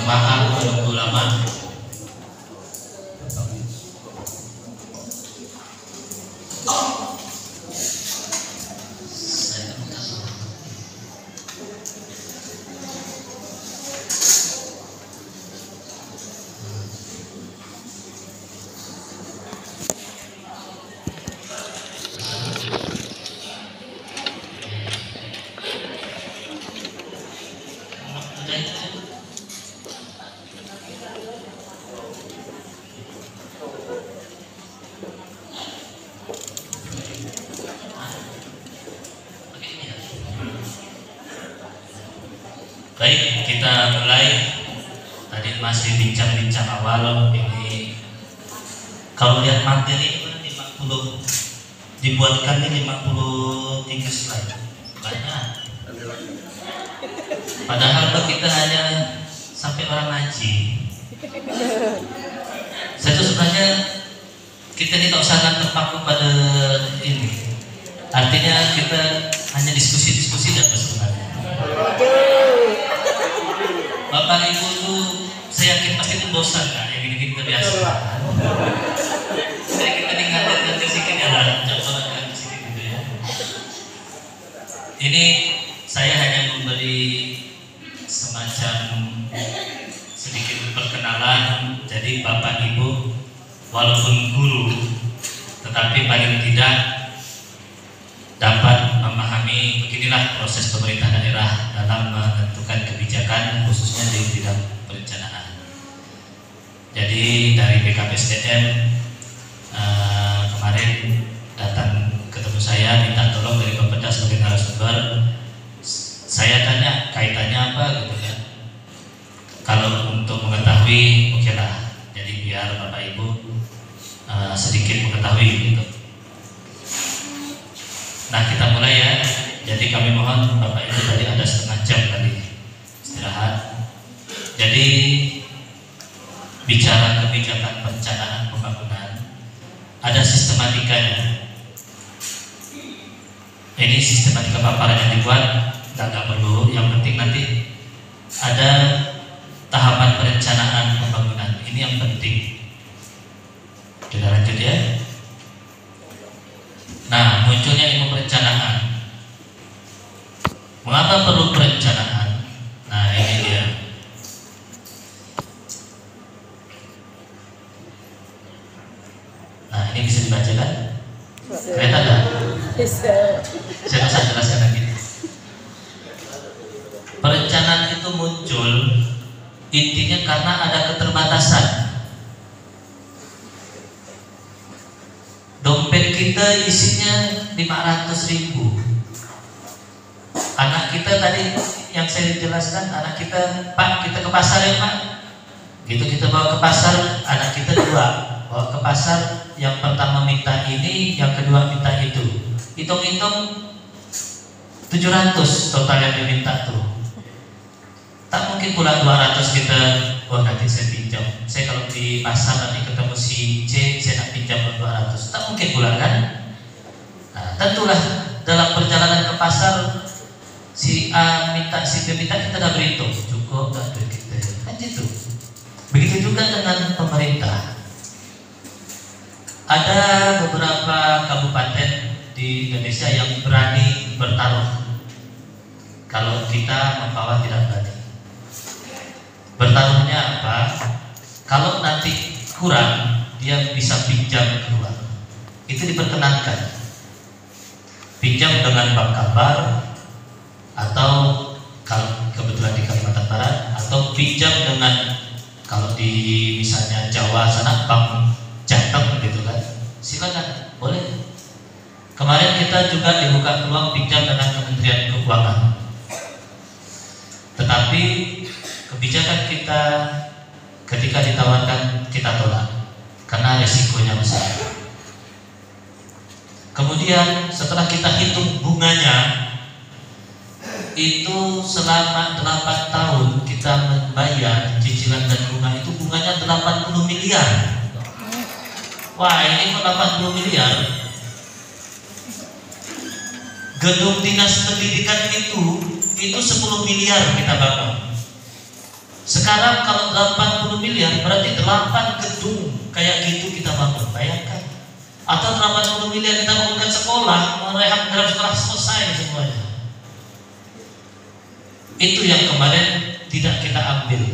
maaf menunggu lama. Baik, kita mulai. Tadi masih bincang-bincang awal. Ini kalau lihat materi ini 50, dibuatkan ini 53 slide. Banyak. Padahal kita hanya sampai orang ngaji. Saya tuh sebenarnya kita ini tak usah terpaku pada ini. Artinya kita hanya diskusi-diskusi dan sebenarnya. Bapak Ibu tuh saya yakin pasti itu bosan kan, yang gini kita biasa. Jadi kita tinggalkan nanti sedikit ya, coba sedikit gitu ya. Ini saya hanya memberi semacam sedikit perkenalan. Jadi Bapak Ibu walaupun guru, tetapi paling tidak dapat memahami beginilah proses pemerintah daerah dalam menentukan kebijakan khususnya di bidang perencanaan. Jadi dari BKPSDM kemarin datang ketemu saya, minta tolong dari Bapeda sebagai narasumber. Saya tanya kaitannya apa gitu kan. Kalau untuk mengetahui, oke lah. Jadi biar Bapak Ibu sedikit mengetahui gitu. Nah kita mulai ya. Jadi kami mohon Bapak Ibu, tadi ada setengah jam tadi istirahat. Jadi bicara kebijakan perencanaan pembangunan ada sistematikanya. Ini sistematika paparan yang dibuat nggak perlu. Yang penting nanti ada tahapan perencanaan pembangunan. Ini yang penting. Kita lanjut ya. Nah, munculnya ilmu perencanaan. Mengapa perlu perencanaan? Nah, ini dia. Nah, ini bisa dibaca kan? Kelihatan nggak? Bisa. Saya bisa jelaskan lagi. Perencanaan itu muncul intinya karena ada keterbatasan. Dompet kita isinya 500.000. Anak kita tadi yang saya jelaskan, anak kita, Pak kita ke pasar ya Pak. Gitu kita bawa ke pasar, anak kita dua bawa ke pasar. Yang pertama minta ini, yang kedua minta itu. Hitung-hitung 700 total yang diminta tuh. Tak mungkin pula 200 kita, oh nanti saya pinjam. Saya kalau di pasar nanti ketemu si C, saya nak pinjam 200. Tak mungkin pula kan? Nah, tentulah dalam perjalanan ke pasar si A minta, si B minta, kita dah berhitung cukup tak duit kita. Kan gitu. Begitu juga dengan pemerintah. Ada beberapa kabupaten di Indonesia yang berani bertaruh. Kalau kita Mempawah tidak berani. Bertaruhnya apa? Kalau nanti kurang, dia bisa pinjam keluar. Itu diperkenankan. Pinjam dengan bank kabar, atau kalau kebetulan di Kalimantan Barat, atau pinjam dengan kalau di misalnya Jawa sana bank Jateng gitu kan. Silakan, boleh. Kemarin kita juga dibuka peluang pinjam dengan Kementerian Keuangan. Tetapi kebijakan kita ketika ditawarkan kita tolak karena resikonya besar. Kemudian setelah kita hitung bunganya, itu selama 8 tahun kita membayar cicilan dan bunga itu bunganya 80 miliar. Wah, ini kok 80 miliar. Gedung dinas pendidikan itu 10 miliar kita bangun. Sekarang kalau 80 miliar berarti 8 gedung kayak gitu kita bangun, bayangkan. Atau 80 miliar kita bangunkan sekolah, merehab sekolah selesai semuanya. Itu yang kemarin tidak kita ambil.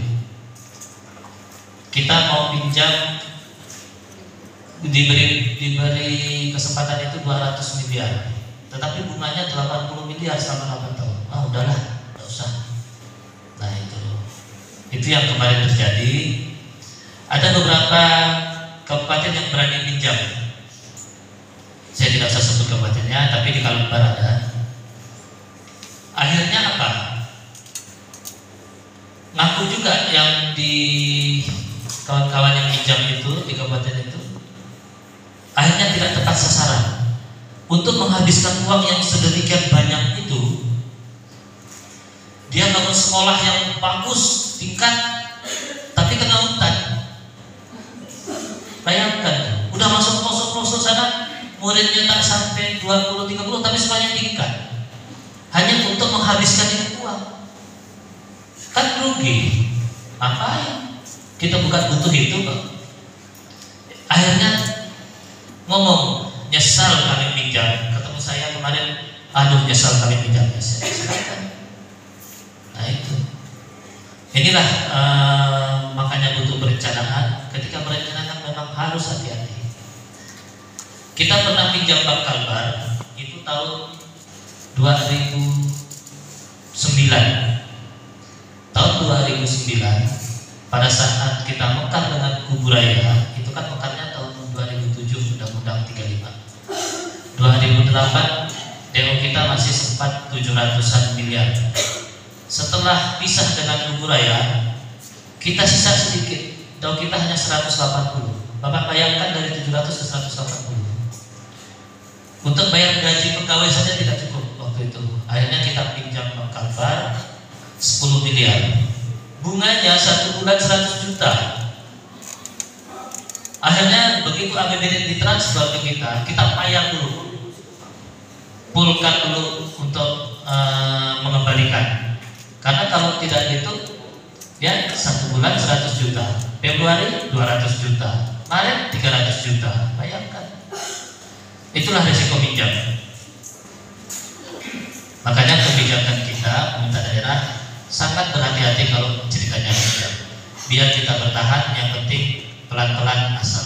Kita mau pinjam, diberi kesempatan itu 200 miliar, tetapi bunganya 80 miliar selama 8 tahun. Udahlah, nggak usah. Nah itu yang kemarin terjadi. Ada beberapa kabupaten yang berani pinjam. Saya tidak usah sebut kabupatennya, tapi di Kalbar ada. Akhirnya apa? Ngaku juga yang di kawan-kawan yang pinjam itu di kabupaten itu, akhirnya tidak tepat sasaran. Untuk menghabiskan uang yang sedemikian banyak itu, dia bangun sekolah yang bagus tingkat, tapi kena hutan. Bayangkan, udah masuk pelosok-pelosok sana, muridnya tak sampai 20-30, tapi semuanya tingkat, hanya untuk menghabiskan itu uang. Kan rugi. Ngapain? Kita bukan butuh itu kok. Akhirnya ngomong, nyesal kami pinjam. Ketemu saya kemarin, nyesal kami pinjam. Nah itu. Inilah makanya butuh perencanaan. Ketika merencanakan memang harus hati-hati. Kita pernah pinjam Bank Kalbar itu tahun 2009. Tahun 2009 pada saat kita mekar dengan Kuburaya, itu kan mekarnya tahun 2007 Undang-Undang 35. 2008 DO kita masih sempat 700-an miliar. Setelah pisah dengan Kuburaya, kita sisa sedikit. DO kita hanya 180. Bapak bayangkan dari 700 ke 180. Untuk bayar gaji pegawai saja tidak cukup waktu itu. Akhirnya kita pinjam Bank Kalbar 10 miliar. Bunganya 1 bulan 100 juta. Akhirnya begitu APBD ditransfer ke kita payah dulu, pulkan dulu untuk mengembalikan. Karena kalau tidak gitu, ya 1 bulan 100 juta, Februari 200 juta, Maret 300 juta. Bayangkan. Itulah risiko pinjam. Makanya kebijakan kita pemerintah daerah sangat berhati-hati kalau ceritanya pinjam. Biar kita bertahan, yang penting pelan-pelan asal